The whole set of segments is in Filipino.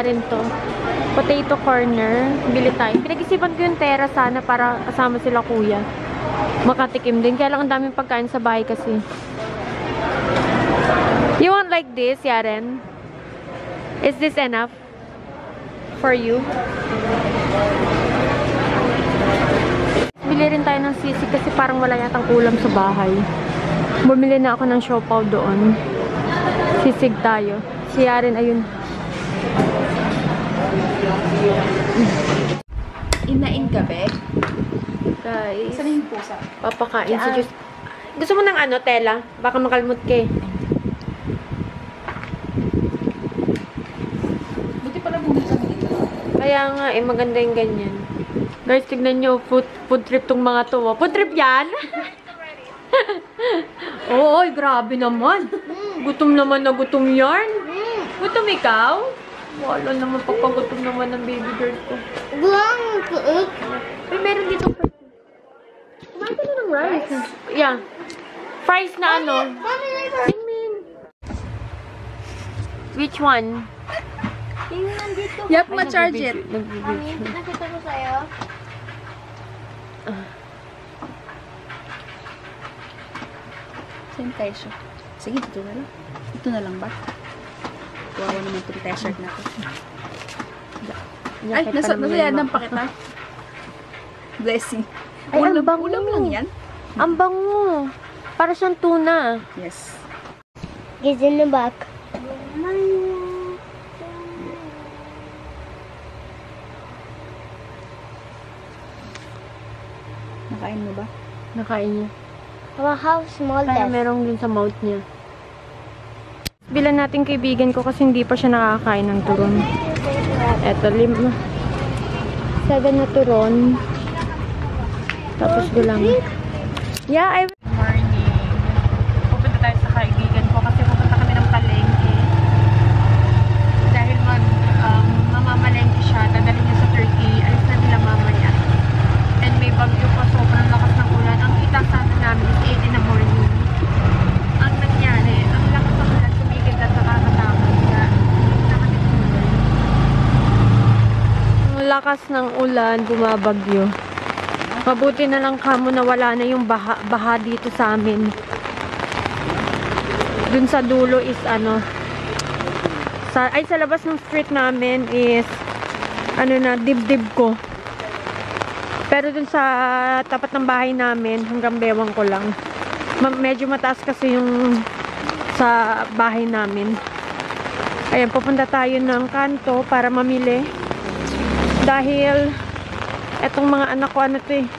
rin to. Potato corner. Bili tayo. Pinag-isipan ko yung Tera sana para kasama sila kuya. Makatikim din. Kaya lang ang daming pagkain sa bahay kasi. You want like this, Yaren? Is this enough for you? Bili rin tayo ng sisig kasi parang wala yatang ulam sa bahay. Bumili na ako ng siopaw doon. Sisig tayo. Si Yaren, ayun. Inain ka, be? Guys. Saan yung pusa? Papakain si Diyos. Gusto mo ng ano, tela? Baka makalmot ka eh. Buti pala bumili kami dito. Kaya nga eh, maganda yung ganyan. Guys, tignan nyo, food trip tong mga to. Oh. Food trip yan? Oo, grabe naman. Gutom naman na gutom yarn. Gutom ikaw? Wala naman pagpagutom naman ng baby girl ko. Ay, meron dito. Kumain ka na ng rice. Yeah. Fries na ano. Which one? Yung nandito. Yap, ma-charge it. Mami, nakita ko sa'yo. Same tayo. Sige, dito na lang. Ito na lang ba? Wawa naman itong t-shirt na to. Ay, nasa yan ng pakita. Blessing. Ay, ang bango. Ulam lang yan. Ang bango. Para siyang tuna. Yes. Get in the back. Nakain mo ba? Nakain niya. How small Kaya that? merong dun sa mouth niya. Bilan natin kaibigan ko kasi hindi pa siya nakakain ng turon. Eto, 7 na turon. Tapos gulang. Yeah, morning. Pupunta tayo sa kaibigan ko kasi pupunta kami ng palengke. Dahil mamamalengke siya, dadalhin niya sa Turkey. Alis na nila mamaya. And may bagyo pa, sobrang lakas ng ulan. Ang itasana namin is 8 in the morning. Ang nangyari, ang lakas ng ulan, tumigil at nakakatakot na nakatituloy. Ang lakas ng ulan, bumabagyo. Mabuti na lang kamo na wala na yung baha dito sa amin. Dun sa dulo is ano, sa labas ng street namin is ano na, dibdib ko. Pero dun sa tapat ng bahay namin, hanggang bewang ko lang. Medyo mataas kasi yung sa bahay namin. Ayan, pupunta tayo ng kanto para mamili. Dahil etong mga anak ko, ano to eh,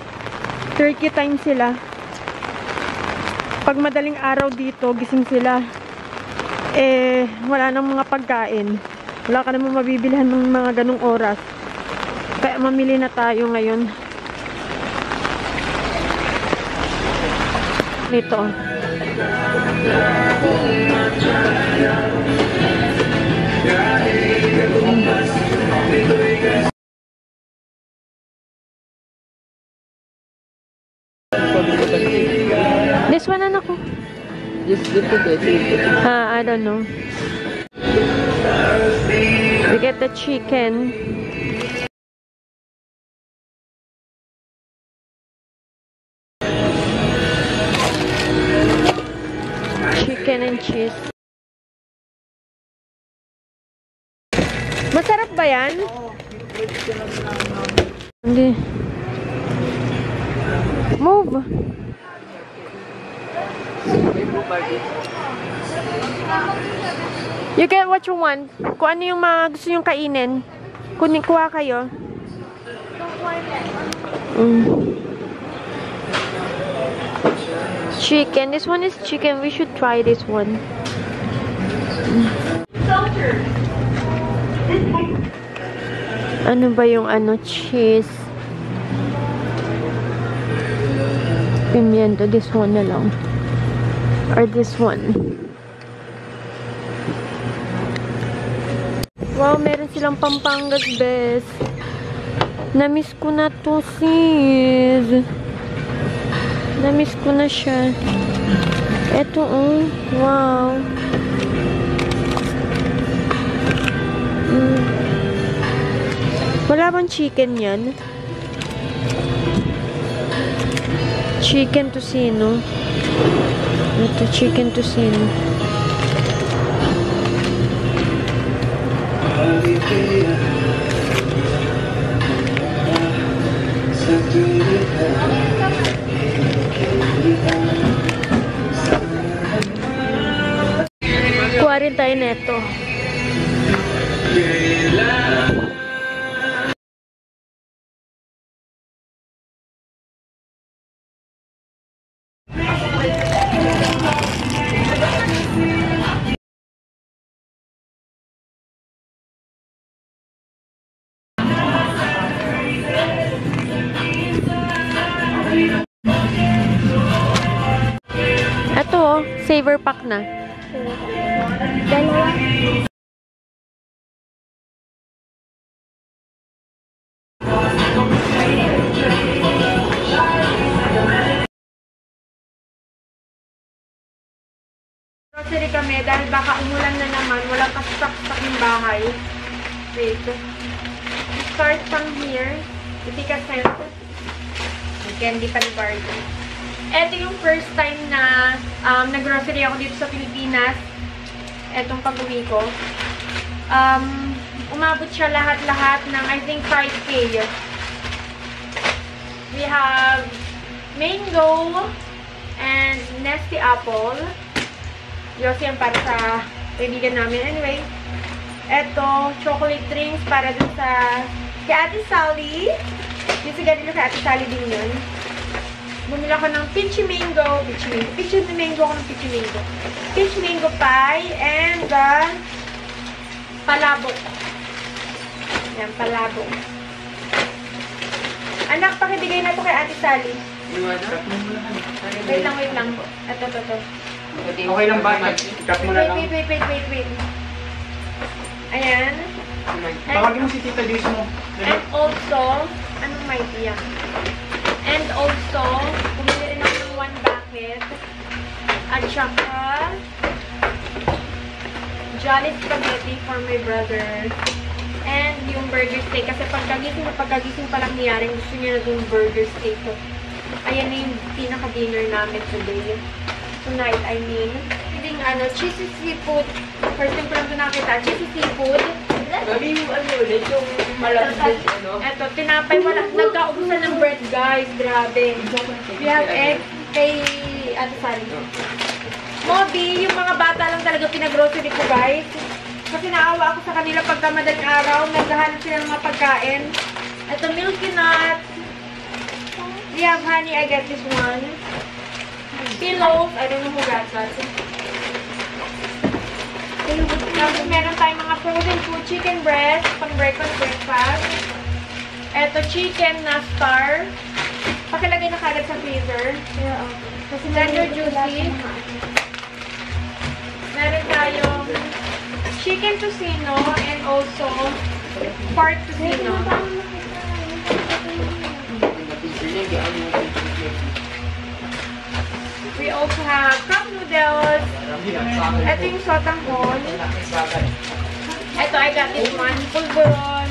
turkey time sila. Pag madaling araw dito, gising sila. Eh, wala nang mga pagkain. Wala ka namang mabibilhan ng mga ganong oras. Kaya mamili na tayo ngayon. Nito. This one, anak ko. I don't know. We get the chicken. Chicken and cheese. Masarap ba yan? Hindi. Move. You get what you want. Kung ano yung mga gusto nyong kainin, kuha kayo. Chicken. This one is chicken. We should try this one. Ano ba yung ano? Cheese. Pimiento. This one na lang. Or this one. Wow, meron silang Pampangas best. Namiss ko na to, sis. Namiss ko na siya. Eto, oh. Wow. Wala bang chicken yan? Chicken tocino. Ito, chicken tocino. Kuha rin tayo neto. Ito oh, saver pack na. Dalawa. Grocery kami dahil baka umulan na naman, walang kasak-sak yung bahay. Wait. Start from here. Itika cent. Candy pa ni Barbie. Ito yung first time na nag-grocery ako dito sa Pilipinas. Etong pag-uwi ko. Umabot siya lahat-lahat ng I think 5K. We have mango and nesty apple. Yossi yan para sa kaibigan namin. Anyway, eto, chocolate drinks para dun sa kay Ate Sally. Yung sigarilyo kay Ate Sally din yun. Bumili ako ng peachy mango pie, and palabok. Yan, palabok. Anak, pakibigay na to kay Ate Sally. Wait lang. Ito. Okay lang ba? I-cut mo na lang. Wait. Ayan. Tawagin mo si Tita Joyce mo. And also, anong may iya? And also, bumili rin ako ng 1 bucket. At saka, Jolly Spaghetti for my brother. And yung burger steak. Kasi pagkagising pa lang niyaring gusto niya na yung burger steak. So, ayan na yung pinaka-dinner namin today. Tonight, I mean. Hindi cheesy seafood. First time ko lang ito nakita. Cheesy seafood. Gabi yung ulit, yung malambot, Eto, tinapay. Nagkaubusan ng bread, guys. Grabe. We have egg kay Ate Sally. Moby, yung mga bata lang talaga pinag-grocery ko, guys. Kasi naawa ako sa kanila pagka madaling araw. Naghahanap sila ng mga pagkain. Eto, Milky Nut. We have honey. I get this one. Pillows. I don't know who got that. Tapos meron tayong mga frozen food. Chicken breast. Breakfast. Eto, chicken na star. Pakilagay na kagad sa freezer. Tender juicy. Meron tayong chicken tocino and also pork tocino. We also have cup noodles. Ito yung sotanghon. Ito, I got this one. Pulburon.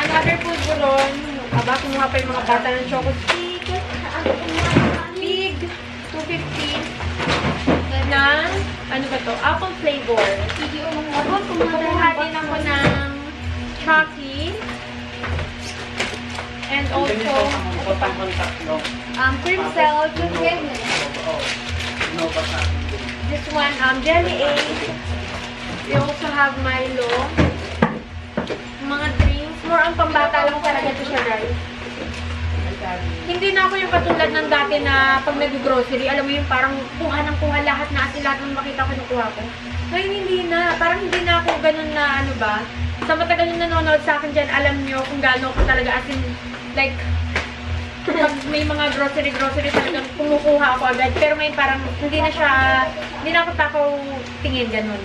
Another pulburon. Aba, kumuha pa yung mga bata ng choco stick. Big. 250. Na, ano ba to? Apple flavor. Kumuha din ako ng Chucky. And also, cream cells. This one, jelly egg. We also have Milo. Mga drinks. More ang pambata lang talaga ito siya, guys. Hindi na ako yung katulad ng dati na pag nag-grocery, alam mo yung parang kuha ng kuha lahat na asin lahat ng makita ko kinukuha ko. Ngayon hindi na. Parang hindi na ako ganun na ano ba. Sa matagal yung nanonood sa akin dyan, alam nyo kung gaano ko talaga asin like pag may mga grocery talagang kumukuha ako agad. Pero ngayon parang hindi na ako takaw tingin ganun.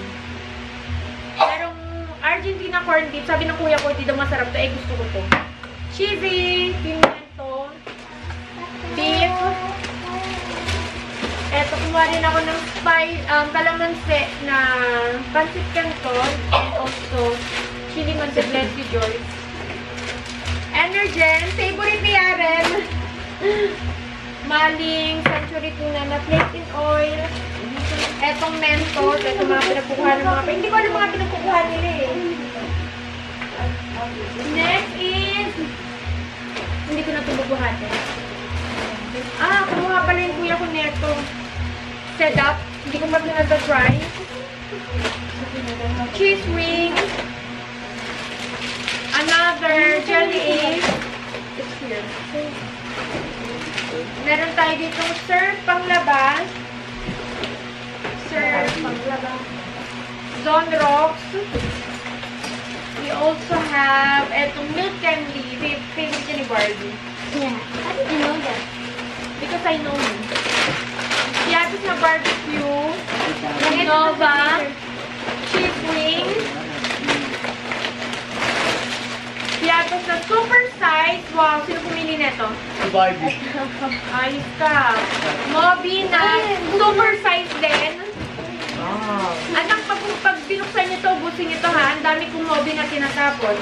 Pero Argentina corn beef, sabi ng kuya ko, hindi daw masarap to. Eh, gusto ko to. Cheesy, pimiento, beef. Eto, kumuha rin ako ng kalamansi na pancit canton and also Chili Monte Bless you, Joyce. Energen, favorite ni Yaren. Maling, Century Tuna na flaked in oil. Etong Mentos, etong mga pinagkukuha ng mga... Hindi ko alam mga pinagkukuha nila eh. Next is... Hindi ko na ito bubuhatin. Kumuha pala yung kuya ko neto. Setup. Hindi ko pa pinag-try. Cheese ring. Another jelly ace. It's here. Meron tayo ditong serve panglabas. Serve panglabas. Zone rocks. We also have etong milk candy. Favorite niya ni Barbie. Yeah. How did you know that? Because I know you. Piatos na barbecue. Nova. Cheese wings. Piatos na super size. Wow, sino pumili nito? Si Barbie. Ayos ka. Moby na super size din. Anak, pag binuksan nyo to, ubusin nyo to ha. Ang dami kong Moby na tinatapon.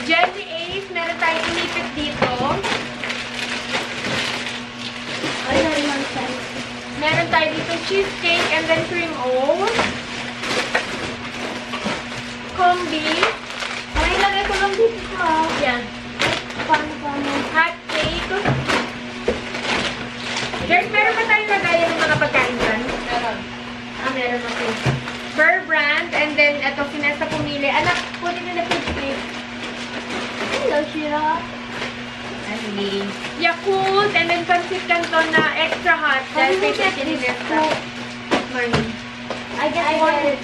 Jelly Ace, meron tayong inipit dito. Meron tayo dito cheesecake and then cream o. Combi. Ay, lagay ko lang dito ha. Yan. Paano? Hot cake. Girls, meron pa tayong lagayan ng mga pagkain dyan? Meron. Meron ako. Burr brand. And then, eto, Finessa pumili. Anak, kunin nyo na cheesecake. Hello, Shira. Anli. Yakult. And then, Pancit Canton na extra hot. Dahil favorite ni Finessa. Morning. I get one.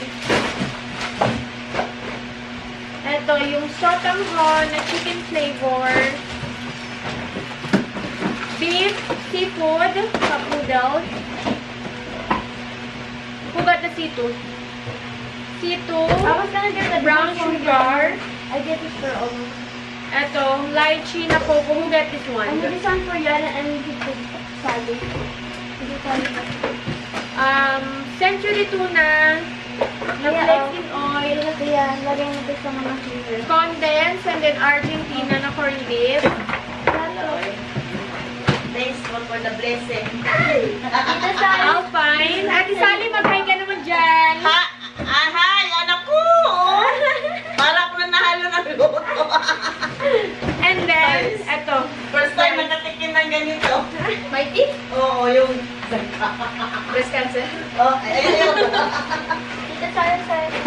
Ito, yung sotanghon na chicken flavor. Beef, seafood, cup noodles. Who got the C2? C2, I was gonna get the brown sugar. I get this for all. Ito, lychee na coco. Who got this one? And this one for Yana and Sally. Century tuna na flaked in oil. Yeah, lagay mo ito sa mga flavor. Condensed and then Argentina na corned beef. Thanks for the blessing. Tita Sally. Alpine. Ate Sally, mag-hi ka naman dyan. Hi, anak ko! Para ko na nahalo ng luto. And then, ito. First time nakatikim ng ganito. May teeth. Oo, yung... Breast cancer. Oh, ayun. Tita Sally,